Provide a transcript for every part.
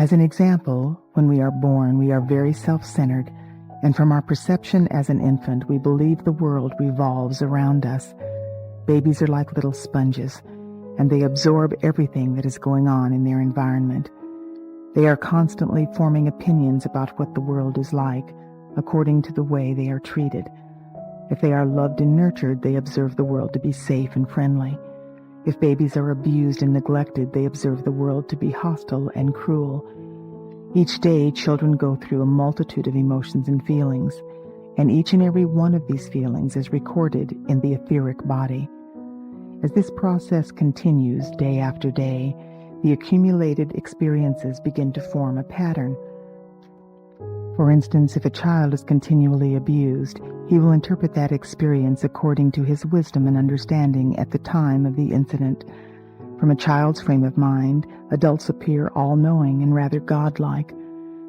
As an example, when we are born, we are very self-centered, and from our perception as an infant, we believe the world revolves around us. Babies are like little sponges, and they absorb everything that is going on in their environment. They are constantly forming opinions about what the world is like, according to the way they are treated. If they are loved and nurtured, they observe the world to be safe and friendly. If babies are abused and neglected, they observe the world to be hostile and cruel. Each day, children go through a multitude of emotions and feelings, and each and every one of these feelings is recorded in the etheric body. As this process continues day after day, the accumulated experiences begin to form a pattern. For instance, if a child is continually abused, he will interpret that experience according to his wisdom and understanding at the time of the incident. From a child's frame of mind, adults appear all-knowing and rather godlike.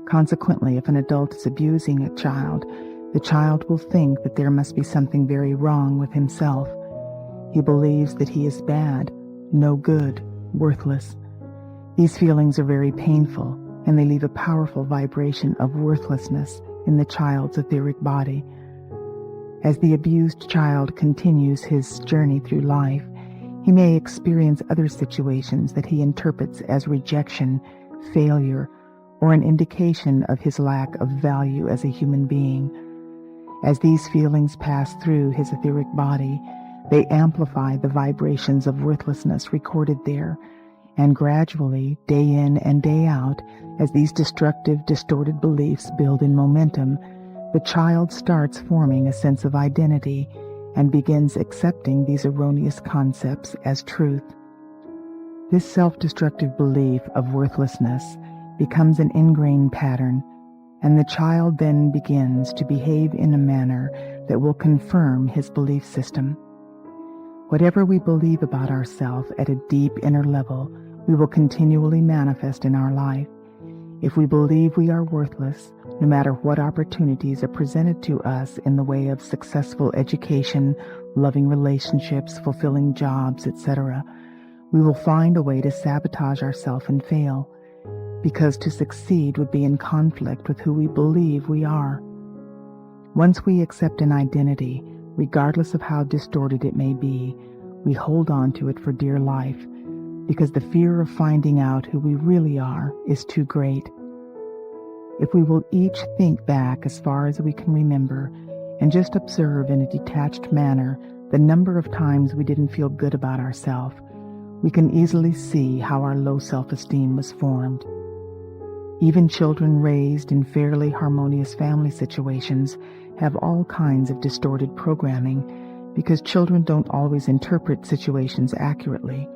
Consequently, if an adult is abusing a child, the child will think that there must be something very wrong with himself. He believes that he is bad, no good, worthless. These feelings are very painful, and they leave a powerful vibration of worthlessness in the child's etheric body. As the abused child continues his journey through life, he may experience other situations that he interprets as rejection, failure, or an indication of his lack of value as a human being. As these feelings pass through his etheric body, they amplify the vibrations of worthlessness recorded there, and gradually, day in and day out, as these destructive, distorted beliefs build in momentum, the child starts forming a sense of identity and begins accepting these erroneous concepts as truth. This self-destructive belief of worthlessness becomes an ingrained pattern, and the child then begins to behave in a manner that will confirm his belief system. Whatever we believe about ourselves at a deep inner level, we will continually manifest in our life. If we believe we are worthless, no matter what opportunities are presented to us in the way of successful education, loving relationships, fulfilling jobs, etc., we will find a way to sabotage ourselves and fail, because to succeed would be in conflict with who we believe we are. Once we accept an identity, regardless of how distorted it may be, we hold on to it for dear life, because the fear of finding out who we really are is too great. If we will each think back as far as we can remember and just observe in a detached manner the number of times we didn't feel good about ourselves, we can easily see how our low self-esteem was formed. Even children raised in fairly harmonious family situations have all kinds of distorted programming because children don't always interpret situations accurately.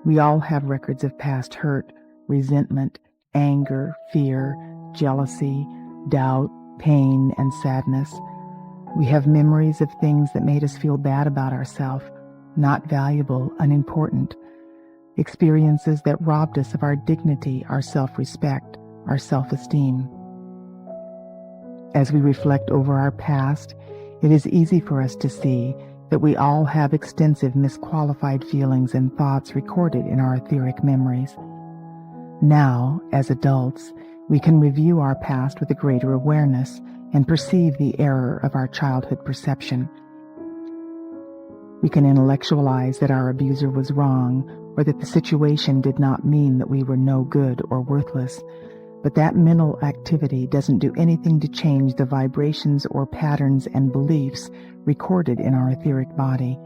We all have records of past hurt, resentment, anger, fear, jealousy, doubt, pain, and sadness. We have memories of things that made us feel bad about ourselves, not valuable, unimportant. Experiences that robbed us of our dignity, our self-respect, our self-esteem. As we reflect over our past, it is easy for us to see that we all have extensive misqualified feelings and thoughts recorded in our etheric memories. Now, as adults, we can review our past with a greater awareness and perceive the error of our childhood perception. We can intellectualize that our abuser was wrong, or that the situation did not mean that we were no good or worthless, but that mental activity doesn't do anything to change the vibrations or patterns and beliefs recorded in our etheric body.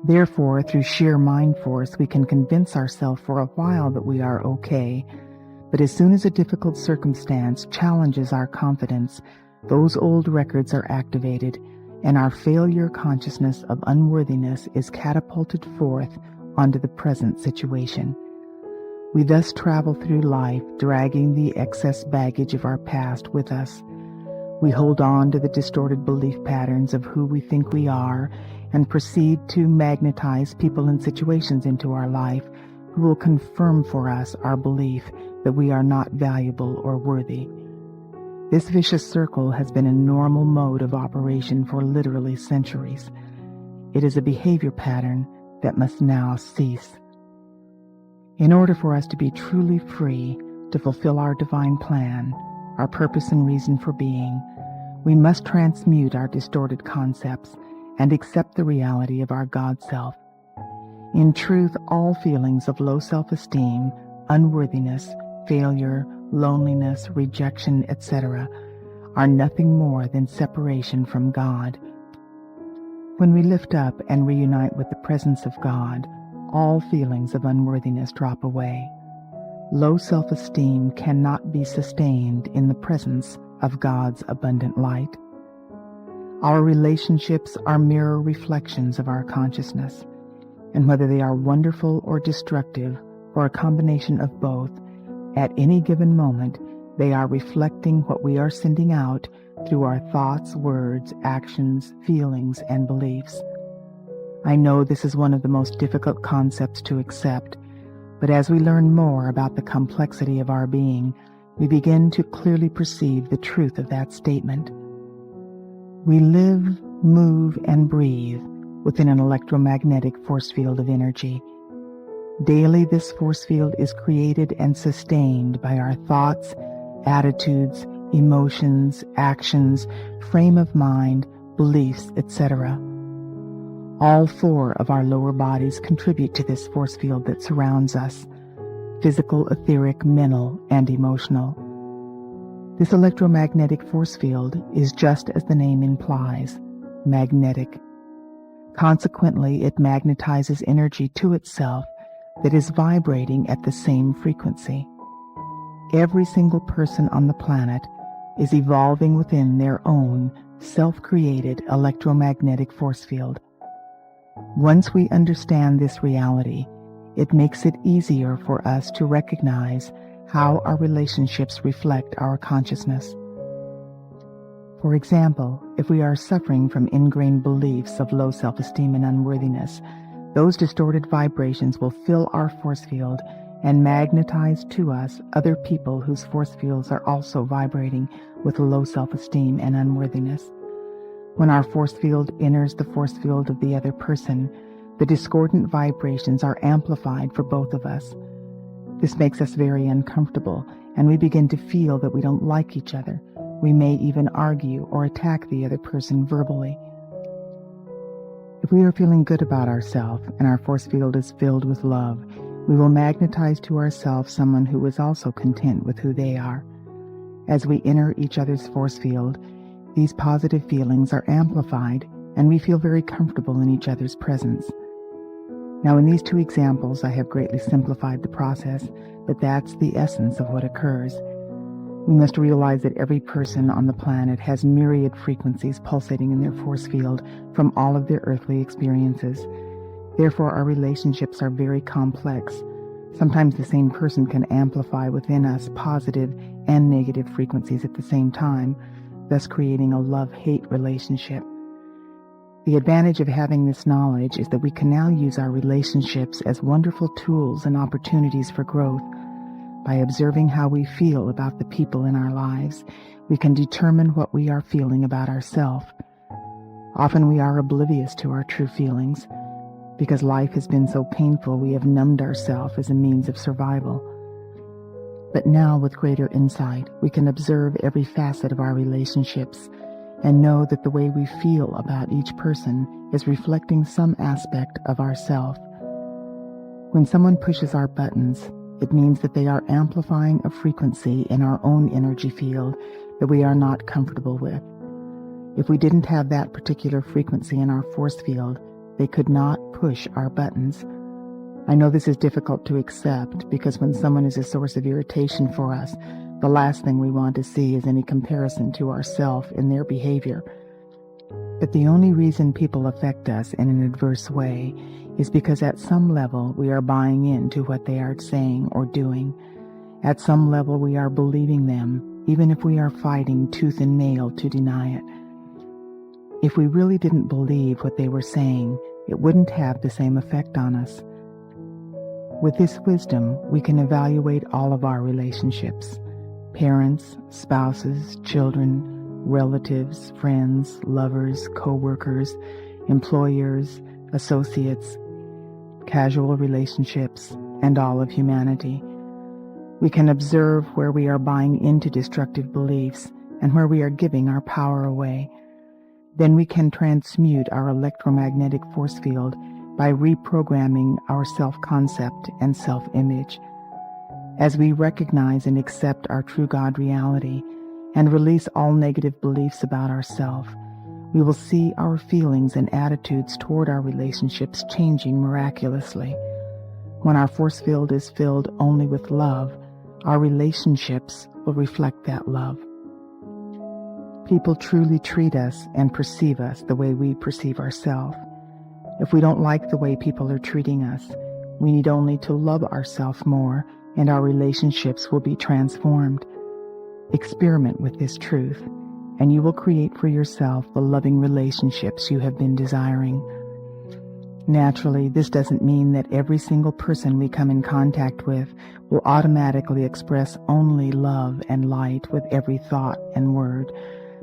Therefore, through sheer mind force, we can convince ourselves for a while that we are okay, but as soon as a difficult circumstance challenges our confidence, those old records are activated, and our failure consciousness of unworthiness is catapulted forth onto the present situation. We thus travel through life, dragging the excess baggage of our past with us. We hold on to the distorted belief patterns of who we think we are and proceed to magnetize people and situations into our life who will confirm for us our belief that we are not valuable or worthy. This vicious circle has been a normal mode of operation for literally centuries. It is a behavior pattern that must now cease. In order for us to be truly free, to fulfill our divine plan, our purpose and reason for being, we must transmute our distorted concepts and accept the reality of our God self. In truth, all feelings of low self-esteem, unworthiness, failure, loneliness, rejection, etc., are nothing more than separation from God. When we lift up and reunite with the presence of God, all feelings of unworthiness drop away. Low self-esteem cannot be sustained in the presence of God's abundant light. Our relationships are mirror reflections of our consciousness, and whether they are wonderful or destructive, or a combination of both, at any given moment, they are reflecting what we are sending out through our thoughts, words, actions, feelings, and beliefs. I know this is one of the most difficult concepts to accept, but as we learn more about the complexity of our being, we begin to clearly perceive the truth of that statement. We live, move, and breathe within an electromagnetic force field of energy. Daily, this force field is created and sustained by our thoughts, attitudes, emotions, actions, frame of mind, beliefs, etc. All four of our lower bodies contribute to this force field that surrounds us: physical, etheric, mental, and emotional. This electromagnetic force field is, just as the name implies, magnetic. Consequently, it magnetizes energy to itself that is vibrating at the same frequency. Every single person on the planet is evolving within their own self-created electromagnetic force field. Once we understand this reality, it makes it easier for us to recognize how our relationships reflect our consciousness. For example, if we are suffering from ingrained beliefs of low self-esteem and unworthiness, those distorted vibrations will fill our force field and magnetize to us other people whose force fields are also vibrating with low self-esteem and unworthiness. When our force field enters the force field of the other person, the discordant vibrations are amplified for both of us. This makes us very uncomfortable, and we begin to feel that we don't like each other. We may even argue or attack the other person verbally. If we are feeling good about ourselves and our force field is filled with love, we will magnetize to ourselves someone who is also content with who they are. As we enter each other's force field, these positive feelings are amplified, and we feel very comfortable in each other's presence. Now, in these two examples, I have greatly simplified the process, but that's the essence of what occurs. We must realize that every person on the planet has myriad frequencies pulsating in their force field from all of their earthly experiences. Therefore, our relationships are very complex. Sometimes the same person can amplify within us positive and negative frequencies at the same time, thus creating a love-hate relationship. The advantage of having this knowledge is that we can now use our relationships as wonderful tools and opportunities for growth. By observing how we feel about the people in our lives, we can determine what we are feeling about ourselves. Often we are oblivious to our true feelings. Because life has been so painful, we have numbed ourselves as a means of survival. But now, with greater insight, we can observe every facet of our relationships and know that the way we feel about each person is reflecting some aspect of ourself. When someone pushes our buttons, it means that they are amplifying a frequency in our own energy field that we are not comfortable with. If we didn't have that particular frequency in our force field, they could not push our buttons. I know this is difficult to accept because when someone is a source of irritation for us, the last thing we want to see is any comparison to ourselves in their behavior. But the only reason people affect us in an adverse way is because at some level we are buying into what they are saying or doing. At some level we are believing them, even if we are fighting tooth and nail to deny it. If we really didn't believe what they were saying, it wouldn't have the same effect on us. With this wisdom, we can evaluate all of our relationships: parents, spouses, children, relatives, friends, lovers, co-workers, employers, associates, casual relationships, and all of humanity. We can observe where we are buying into destructive beliefs and where we are giving our power away. Then we can transmute our electromagnetic force field by reprogramming our self-concept and self-image. As we recognize and accept our true God reality and release all negative beliefs about ourselves, we will see our feelings and attitudes toward our relationships changing miraculously. When our force field is filled only with love, our relationships will reflect that love. People truly treat us and perceive us the way we perceive ourselves. If we don't like the way people are treating us, we need only to love ourselves more, and our relationships will be transformed. Experiment with this truth, and you will create for yourself the loving relationships you have been desiring. Naturally, this doesn't mean that every single person we come in contact with will automatically express only love and light with every thought and word,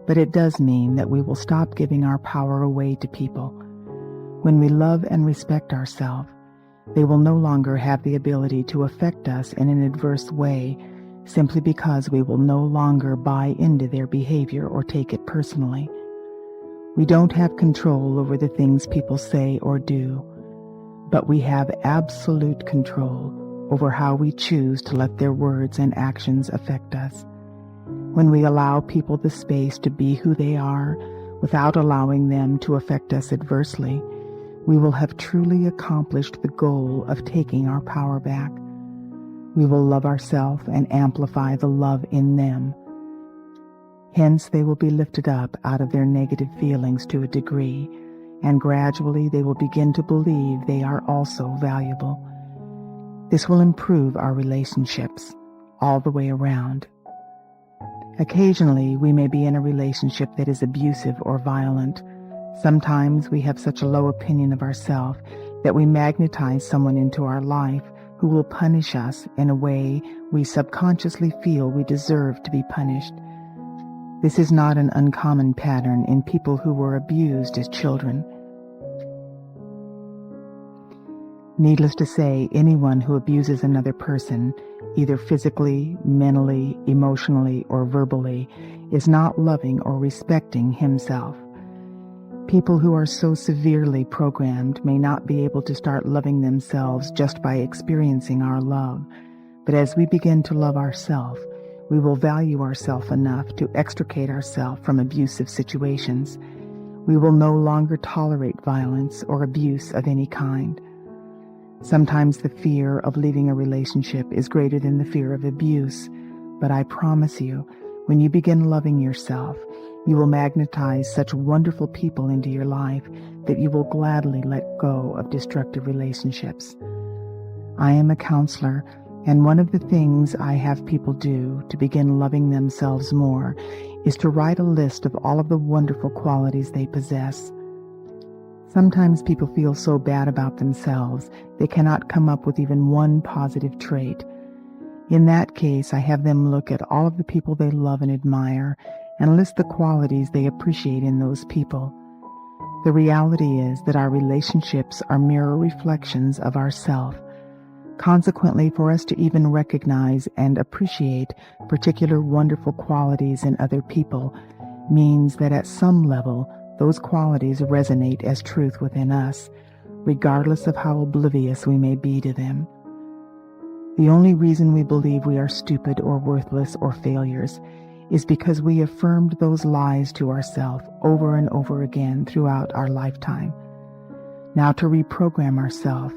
but it does mean that we will stop giving our power away to people. When we love and respect ourselves, they will no longer have the ability to affect us in an adverse way simply because we will no longer buy into their behavior or take it personally. We don't have control over the things people say or do, but we have absolute control over how we choose to let their words and actions affect us. When we allow people the space to be who they are without allowing them to affect us adversely, we will have truly accomplished the goal of taking our power back. We will love ourselves and amplify the love in them. Hence, they will be lifted up out of their negative feelings to a degree, and gradually they will begin to believe they are also valuable. This will improve our relationships all the way around. Occasionally, we may be in a relationship that is abusive or violent. Sometimes we have such a low opinion of ourselves that we magnetize someone into our life who will punish us in a way we subconsciously feel we deserve to be punished. This is not an uncommon pattern in people who were abused as children. Needless to say, anyone who abuses another person, either physically, mentally, emotionally, or verbally, is not loving or respecting himself. People who are so severely programmed may not be able to start loving themselves just by experiencing our love, but as we begin to love ourselves, we will value ourselves enough to extricate ourselves from abusive situations. We will no longer tolerate violence or abuse of any kind. Sometimes the fear of leaving a relationship is greater than the fear of abuse, but I promise you, when you begin loving yourself, you will magnetize such wonderful people into your life that you will gladly let go of destructive relationships. I am a counselor, and one of the things I have people do to begin loving themselves more is to write a list of all of the wonderful qualities they possess. Sometimes people feel so bad about themselves they cannot come up with even one positive trait. In that case, I have them look at all of the people they love and admire and list the qualities they appreciate in those people. The reality is that our relationships are mirror reflections of ourself. Consequently, for us to even recognize and appreciate particular wonderful qualities in other people means that at some level, those qualities resonate as truth within us, regardless of how oblivious we may be to them. The only reason we believe we are stupid or worthless or failures is because we affirmed those lies to ourselves over and over again throughout our lifetime. Now, to reprogram ourselves,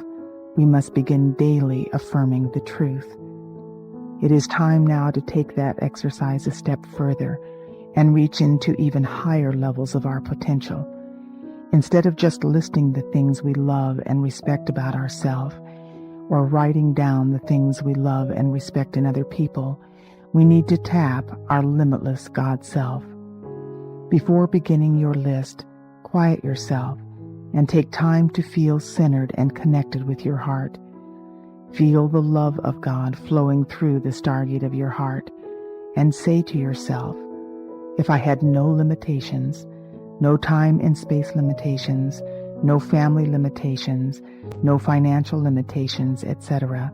we must begin daily affirming the truth. It is time now to take that exercise a step further and reach into even higher levels of our potential. Instead of just listing the things we love and respect about ourselves, or writing down the things we love and respect in other people, we need to tap our limitless God self. Before beginning your list, quiet yourself and take time to feel centered and connected with your heart. Feel the love of God flowing through the stargate of your heart, and say to yourself, if I had no limitations, no time and space limitations, no family limitations, no financial limitations, etc.,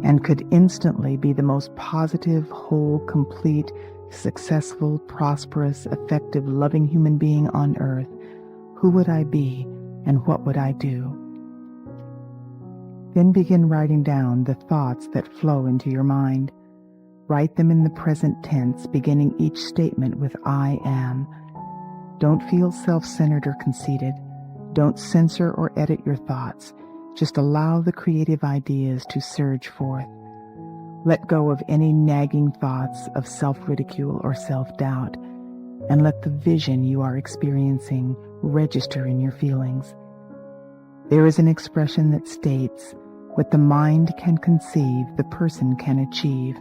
and could instantly be the most positive, whole, complete, successful, prosperous, effective, loving human being on earth, who would I be and what would I do? Then begin writing down the thoughts that flow into your mind. Write them in the present tense, beginning each statement with I am. Don't feel self-centered or conceited. Don't censor or edit your thoughts. Just allow the creative ideas to surge forth. Let go of any nagging thoughts of self-ridicule or self-doubt, and let the vision you are experiencing register in your feelings. There is an expression that states, what the mind can conceive, the person can achieve.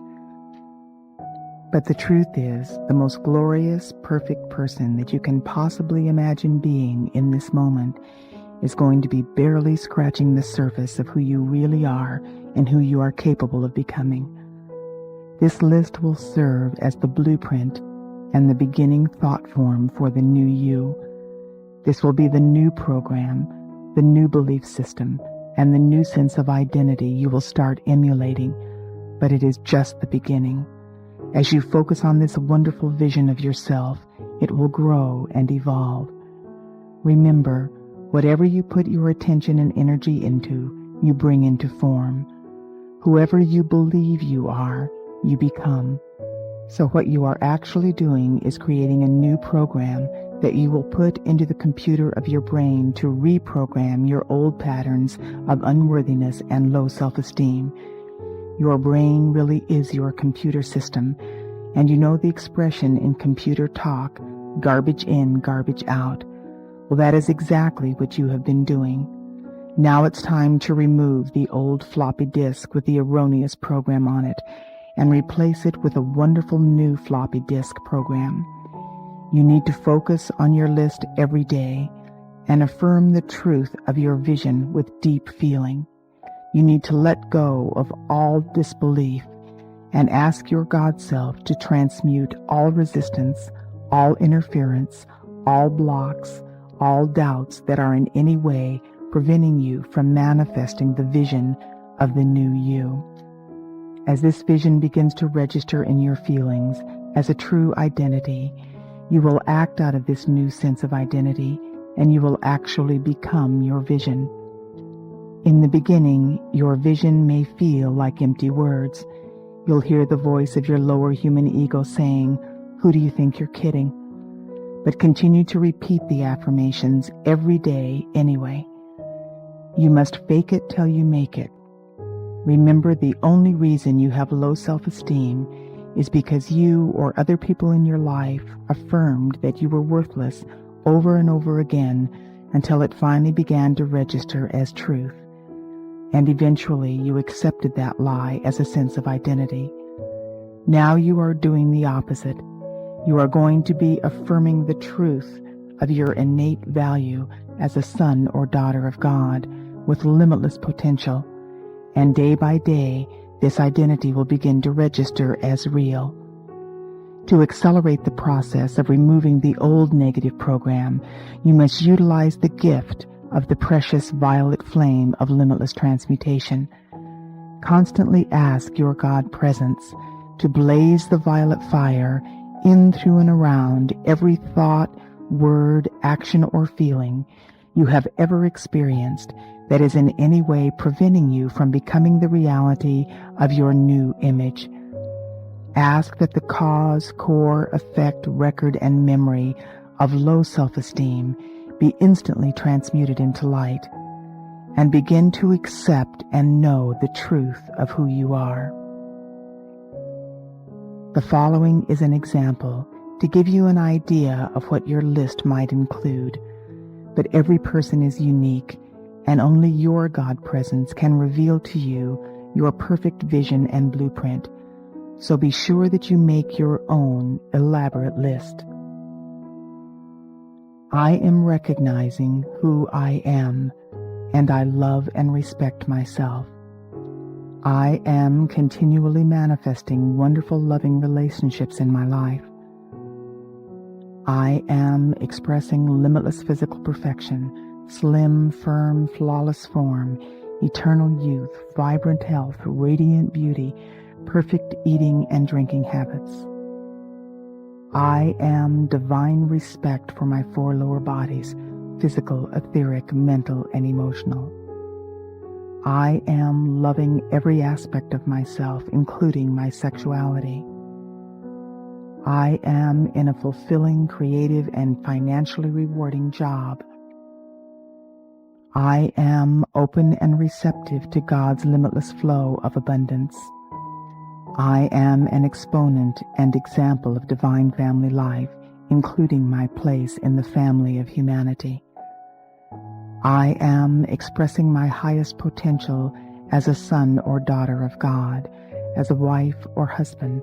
But the truth is, the most glorious, perfect person that you can possibly imagine being in this moment is going to be barely scratching the surface of who you really are and who you are capable of becoming. This list will serve as the blueprint and the beginning thought form for the new you. This will be the new program, the new belief system, and the new sense of identity you will start emulating, but it is just the beginning. As you focus on this wonderful vision of yourself, it will grow and evolve. Remember, whatever you put your attention and energy into, you bring into form. Whoever you believe you are, you become. So what you are actually doing is creating a new program that you will put into the computer of your brain to reprogram your old patterns of unworthiness and low self-esteem. Your brain really is your computer system, and you know the expression in computer talk, garbage in, garbage out. Well, that is exactly what you have been doing. Now it's time to remove the old floppy disk with the erroneous program on it and replace it with a wonderful new floppy disk program. You need to focus on your list every day and affirm the truth of your vision with deep feeling. You need to let go of all disbelief and ask your God self to transmute all resistance, all interference, all blocks, all doubts that are in any way preventing you from manifesting the vision of the new you. As this vision begins to register in your feelings as a true identity, you will act out of this new sense of identity, and you will actually become your vision. In the beginning, your vision may feel like empty words. You'll hear the voice of your lower human ego saying, "Who do you think you're kidding?" But continue to repeat the affirmations every day anyway. You must fake it till you make it. Remember, the only reason you have low self-esteem is because you or other people in your life affirmed that you were worthless over and over again until it finally began to register as truth. And eventually you accepted that lie as a sense of identity. Now you are doing the opposite. You are going to be affirming the truth of your innate value as a son or daughter of God with limitless potential. And day by day, this identity will begin to register as real. To accelerate the process of removing the old negative program, you must utilize the gift of the precious violet flame of limitless transmutation. Constantly ask your God presence to blaze the violet fire in, through, and around every thought, word, action, or feeling you have ever experienced that is in any way preventing you from becoming the reality of your new image. Ask that the cause, core, effect, record, and memory of low self-esteem be instantly transmuted into light, and begin to accept and know the truth of who you are. The following is an example to give you an idea of what your list might include, but every person is unique, and only your God presence can reveal to you your perfect vision and blueprint, so be sure that you make your own elaborate list. I am recognizing who I am, and I love and respect myself. I am continually manifesting wonderful, loving relationships in my life. I am expressing limitless physical perfection, slim, firm, flawless form, eternal youth, vibrant health, radiant beauty, perfect eating and drinking habits. I am divine respect for my 4 lower bodies, physical, etheric, mental, and emotional. I am loving every aspect of myself, including my sexuality. I am in a fulfilling, creative, and financially rewarding job. I am open and receptive to God's limitless flow of abundance. I am an exponent and example of divine family life, including my place in the family of humanity. I am expressing my highest potential as a son or daughter of God, as a wife or husband,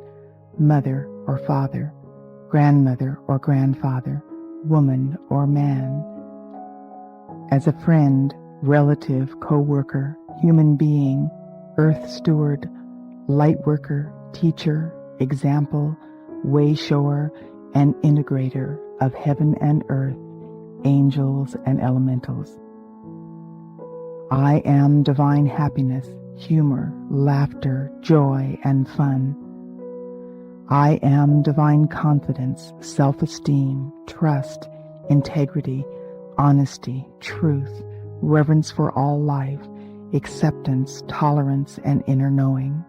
mother or father, grandmother or grandfather, woman or man, as a friend, relative, co-worker, human being, earth steward, light worker, teacher, example, way shower, and integrator of heaven and earth, angels and elementals. I am divine happiness, humor, laughter, joy, and fun. I am divine confidence, self-esteem, trust, integrity, honesty, truth, reverence for all life, acceptance, tolerance, and inner knowing.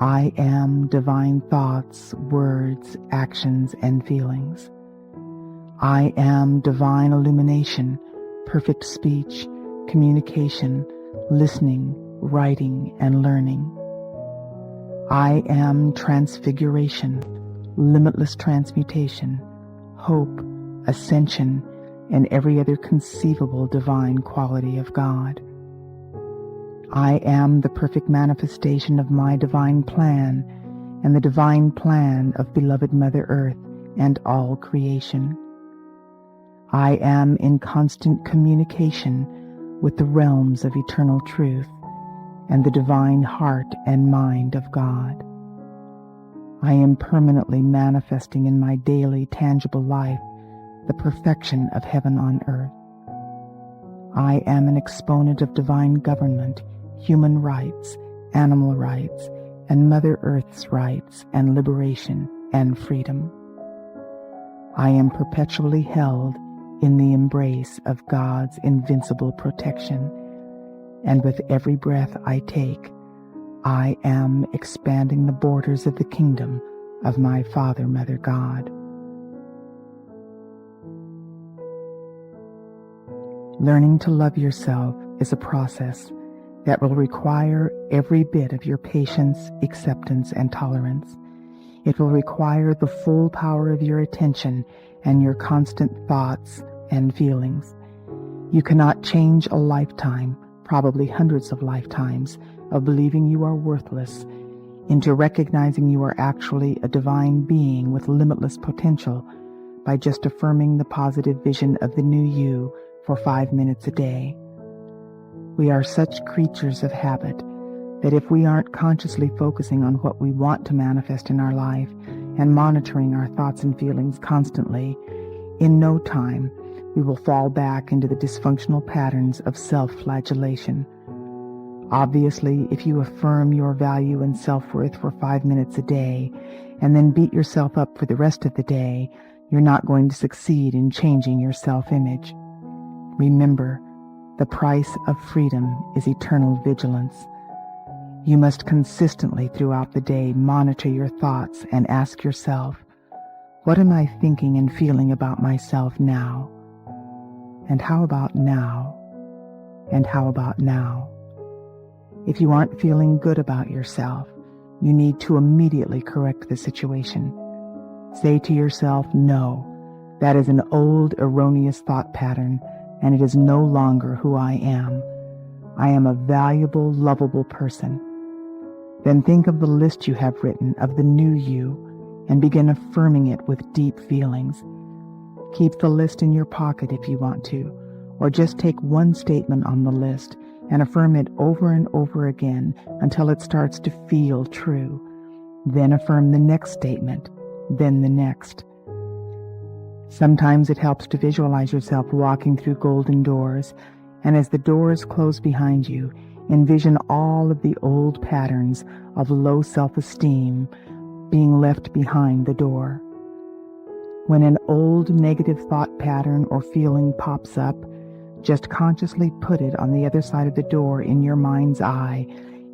I am divine thoughts, words, actions, and feelings. I am divine illumination, perfect speech, communication, listening, writing, and learning. I am transfiguration, limitless transmutation, hope, ascension, and every other conceivable divine quality of God. I am the perfect manifestation of my divine plan and the divine plan of beloved Mother Earth and all creation. I am in constant communication with the realms of eternal truth and the divine heart and mind of God. I am permanently manifesting in my daily tangible life the perfection of heaven on earth. I am an exponent of divine government, human rights, animal rights, and Mother Earth's rights and liberation and freedom. I am perpetually held in the embrace of God's invincible protection, and with every breath I take, I am expanding the borders of the kingdom of my Father, Mother God. Learning to love yourself is a process that will require every bit of your patience, acceptance, and tolerance. It will require the full power of your attention and your constant thoughts and feelings. You cannot change a lifetime, probably hundreds of lifetimes, of believing you are worthless into recognizing you are actually a divine being with limitless potential by just affirming the positive vision of the new you for 5 minutes a day. We are such creatures of habit that if we aren't consciously focusing on what we want to manifest in our life and monitoring our thoughts and feelings constantly, in no time we will fall back into the dysfunctional patterns of self-flagellation. Obviously, if you affirm your value and self-worth for 5 minutes a day and then beat yourself up for the rest of the day, you're not going to succeed in changing your self-image. Remember, the price of freedom is eternal vigilance. You must consistently throughout the day monitor your thoughts and ask yourself, what am I thinking and feeling about myself now? And how about now? And how about now? If you aren't feeling good about yourself, you need to immediately correct the situation. Say to yourself, no, that is an old, erroneous thought pattern, and it is no longer who I am. I am a valuable, lovable person. Then think of the list you have written of the new you and begin affirming it with deep feelings. Keep the list in your pocket if you want to, or just take one statement on the list and affirm it over and over again until it starts to feel true. Then affirm the next statement, then the next. Sometimes it helps to visualize yourself walking through golden doors And as the doors close behind you, envision all of the old patterns of low self-esteem being left behind the door. When an old negative thought pattern or feeling pops up, just consciously put it on the other side of the door in your mind's eye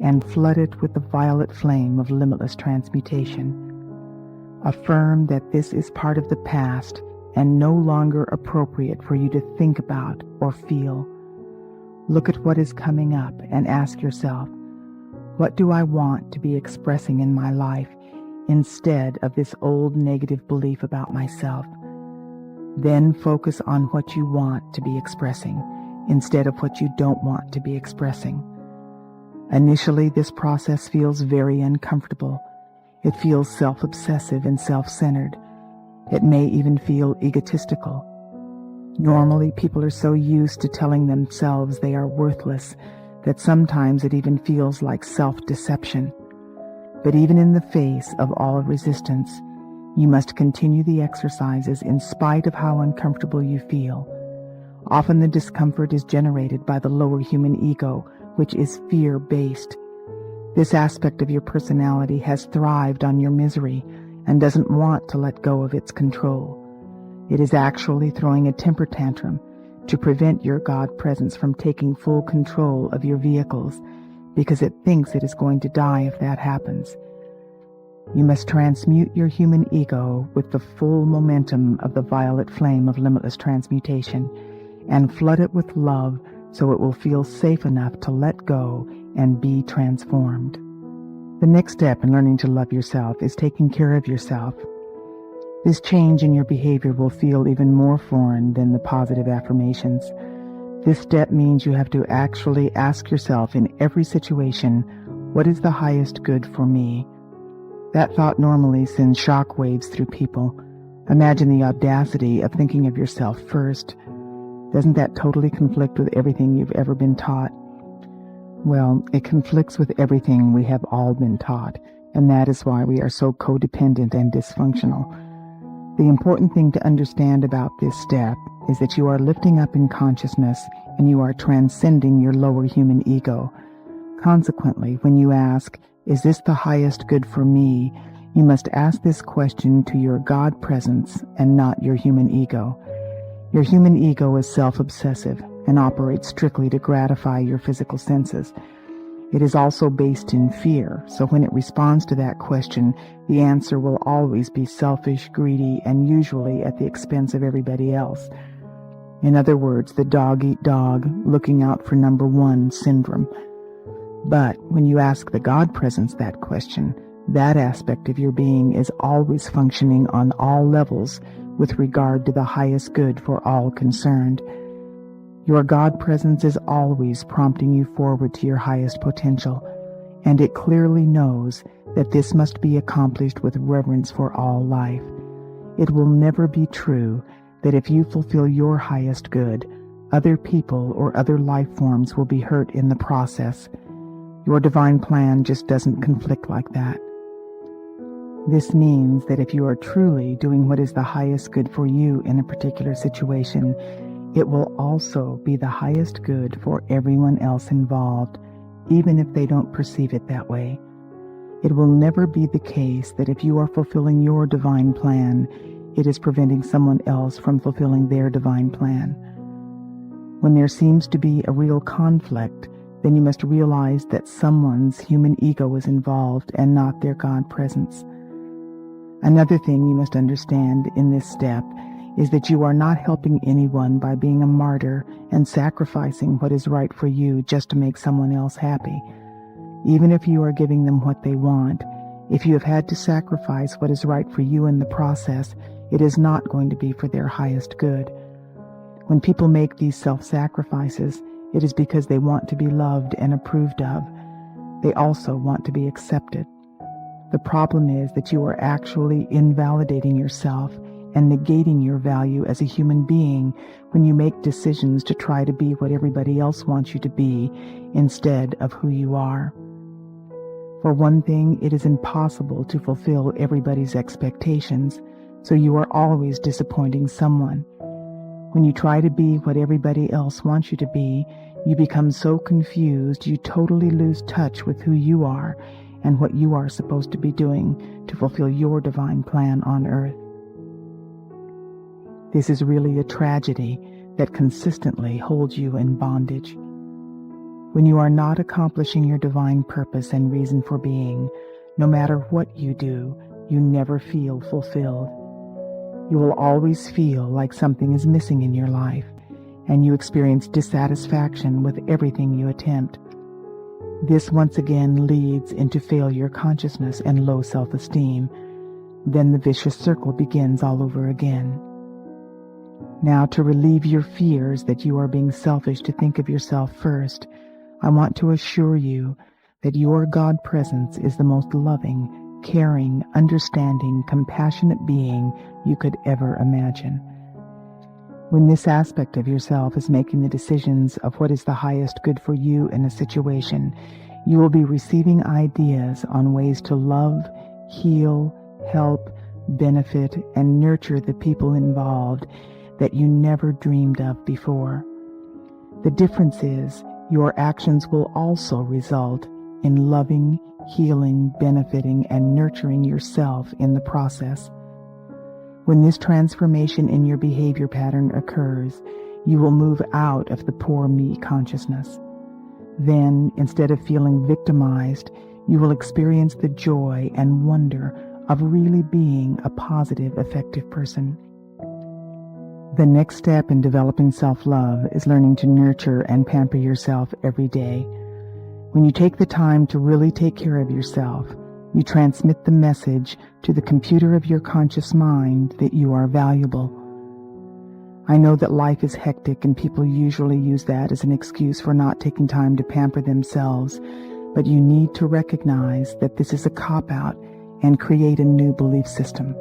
and flood it with the violet flame of limitless transmutation. Affirm that this is part of the past and no longer appropriate for you to think about or feel. Look at what is coming up and ask yourself, what do I want to be expressing in my life instead of this old negative belief about myself? Then focus on what you want to be expressing instead of what you don't want to be expressing. Initially, this process feels very uncomfortable. It feels self-obsessive and self-centered. It may even feel egotistical. Normally, people are so used to telling themselves they are worthless that sometimes it even feels like self-deception. But even in the face of all resistance, you must continue the exercises in spite of how uncomfortable you feel. Often the discomfort is generated by the lower human ego, which is fear-based. This aspect of your personality has thrived on your misery and doesn't want to let go of its control. It is actually throwing a temper tantrum to prevent your God presence from taking full control of your vehicles because it thinks it is going to die if that happens. You must transmute your human ego with the full momentum of the violet flame of limitless transmutation and flood it with love so it will feel safe enough to let go and be transformed. The next step in learning to love yourself is taking care of yourself. This change in your behavior will feel even more foreign than the positive affirmations. This step means you have to actually ask yourself in every situation, what is the highest good for me? That thought normally sends shock waves through people. Imagine the audacity of thinking of yourself first. Doesn't that totally conflict with everything you've ever been taught? Well, it conflicts with everything we have all been taught, and that is why we are so codependent and dysfunctional. The important thing to understand about this step is that you are lifting up in consciousness and you are transcending your lower human ego. Consequently, when you ask, is this the highest good for me? You must ask this question to your God presence and not your human ego. Your human ego is self-obsessive and operates strictly to gratify your physical senses. It is also based in fear, so when it responds to that question, the answer will always be selfish, greedy, and usually at the expense of everybody else. In other words, the dog-eat-dog, looking out for number one syndrome. But when you ask the God presence that question, that aspect of your being is always functioning on all levels with regard to the highest good for all concerned. Your God presence is always prompting you forward to your highest potential, and it clearly knows that this must be accomplished with reverence for all life. It will never be true that if you fulfill your highest good, other people or other life forms will be hurt in the process. Your divine plan just doesn't conflict like that. This means that if you are truly doing what is the highest good for you in a particular situation, it will also be the highest good for everyone else involved, even if they don't perceive it that way. It will never be the case that if you are fulfilling your divine plan, it is preventing someone else from fulfilling their divine plan. When there seems to be a real conflict, then you must realize that someone's human ego is involved and not their God presence. Another thing you must understand in this step is that you are not helping anyone by being a martyr and sacrificing what is right for you just to make someone else happy. Even if you are giving them what they want, if you have had to sacrifice what is right for you in the process, it is not going to be for their highest good. When people make these self-sacrifices, it is because they want to be loved and approved of. They also want to be accepted. The problem is that you are actually invalidating yourself and negating your value as a human being when you make decisions to try to be what everybody else wants you to be instead of who you are. For one thing, it is impossible to fulfill everybody's expectations, so you are always disappointing someone. When you try to be what everybody else wants you to be, you become so confused you totally lose touch with who you are and what you are supposed to be doing to fulfill your divine plan on earth. This is really a tragedy that consistently holds you in bondage. When you are not accomplishing your divine purpose and reason for being, no matter what you do, you never feel fulfilled. You will always feel like something is missing in your life, and you experience dissatisfaction with everything you attempt. This once again leads into failure consciousness and low self-esteem. Then the vicious circle begins all over again. Now, to relieve your fears that you are being selfish to think of yourself first, I want to assure you that your God presence is the most loving, caring, understanding, compassionate being you could ever imagine. When this aspect of yourself is making the decisions of what is the highest good for you in a situation, you will be receiving ideas on ways to love, heal, help, benefit, and nurture the people involved that you never dreamed of before. The difference is your actions will also result in loving, healing, benefiting, and nurturing yourself in the process. When this transformation in your behavior pattern occurs, you will move out of the poor me consciousness. Then, instead of feeling victimized, you will experience the joy and wonder of really being a positive, effective person. The next step in developing self-love is learning to nurture and pamper yourself every day. When you take the time to really take care of yourself, you transmit the message to the computer of your conscious mind that you are valuable. I know that life is hectic and people usually use that as an excuse for not taking time to pamper themselves, but you need to recognize that this is a cop-out and create a new belief system.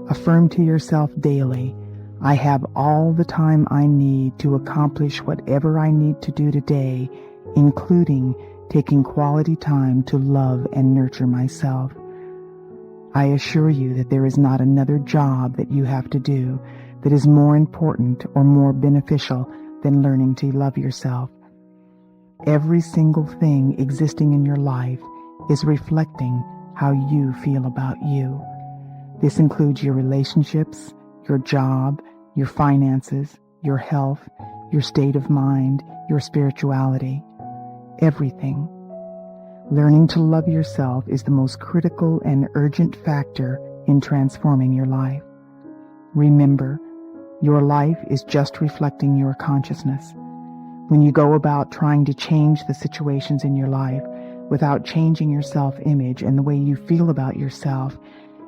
Affirm to yourself daily, I have all the time I need to accomplish whatever I need to do today, including taking quality time to love and nurture myself. I assure you that there is not another job that you have to do that is more important or more beneficial than learning to love yourself. Every single thing existing in your life is reflecting how you feel about you. This includes your relationships, your job, your finances, your health, your state of mind, your spirituality, everything. Learning to love yourself is the most critical and urgent factor in transforming your life. Remember, your life is just reflecting your consciousness. When you go about trying to change the situations in your life without changing your self-image and the way you feel about yourself,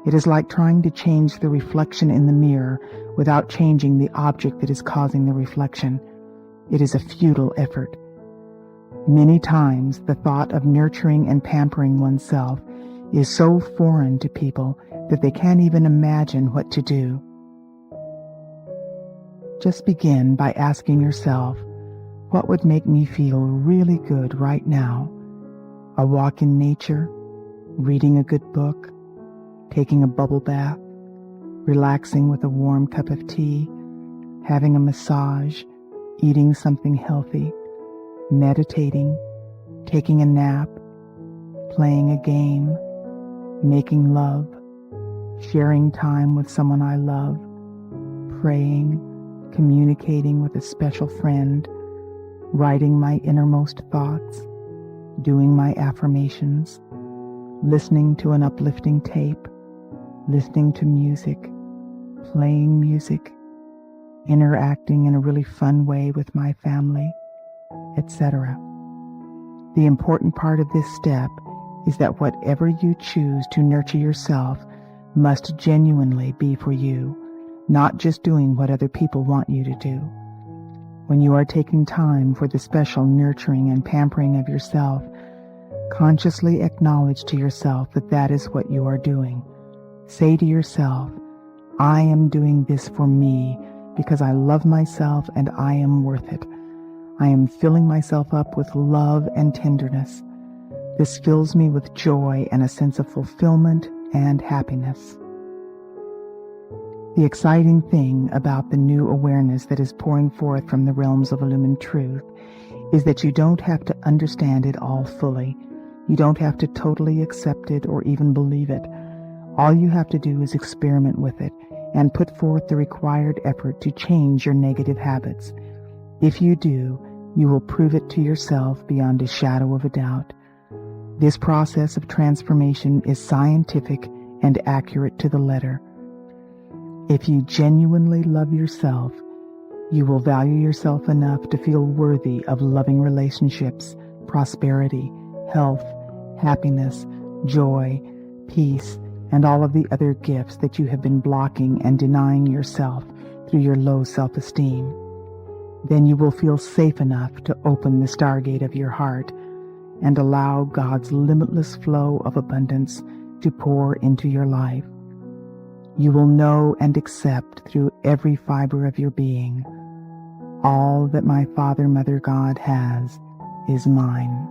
it is like trying to change the reflection in the mirror without changing the object that is causing the reflection. It is a futile effort. Many times, the thought of nurturing and pampering oneself is so foreign to people that they can't even imagine what to do. Just begin by asking yourself, what would make me feel really good right now? A walk in nature, reading a good book, taking a bubble bath, relaxing with a warm cup of tea, having a massage, eating something healthy, meditating, taking a nap, playing a game, making love, sharing time with someone I love, praying, communicating with a special friend, writing my innermost thoughts, doing my affirmations, listening to an uplifting tape, listening to music, playing music, interacting in a really fun way with my family, etc. The important part of this step is that whatever you choose to nurture yourself must genuinely be for you, not just doing what other people want you to do. When you are taking time for the special nurturing and pampering of yourself, consciously acknowledge to yourself that that is what you are doing. Say to yourself, I am doing this for me because I love myself and I am worth it. I am filling myself up with love and tenderness. This fills me with joy and a sense of fulfillment and happiness. The exciting thing about the new awareness that is pouring forth from the realms of illumined truth is that you don't have to understand it all fully. You don't have to totally accept it or even believe it. All you have to do is experiment with it and put forth the required effort to change your negative habits. If you do, you will prove it to yourself beyond a shadow of a doubt. This process of transformation is scientific and accurate to the letter. If you genuinely love yourself, you will value yourself enough to feel worthy of loving relationships, prosperity, health, happiness, joy, peace, and all of the other gifts that you have been blocking and denying yourself through your low self-esteem. Then you will feel safe enough to open the stargate of your heart and allow God's limitless flow of abundance to pour into your life. You will know and accept through every fiber of your being, all that my Father, Mother, God has is mine.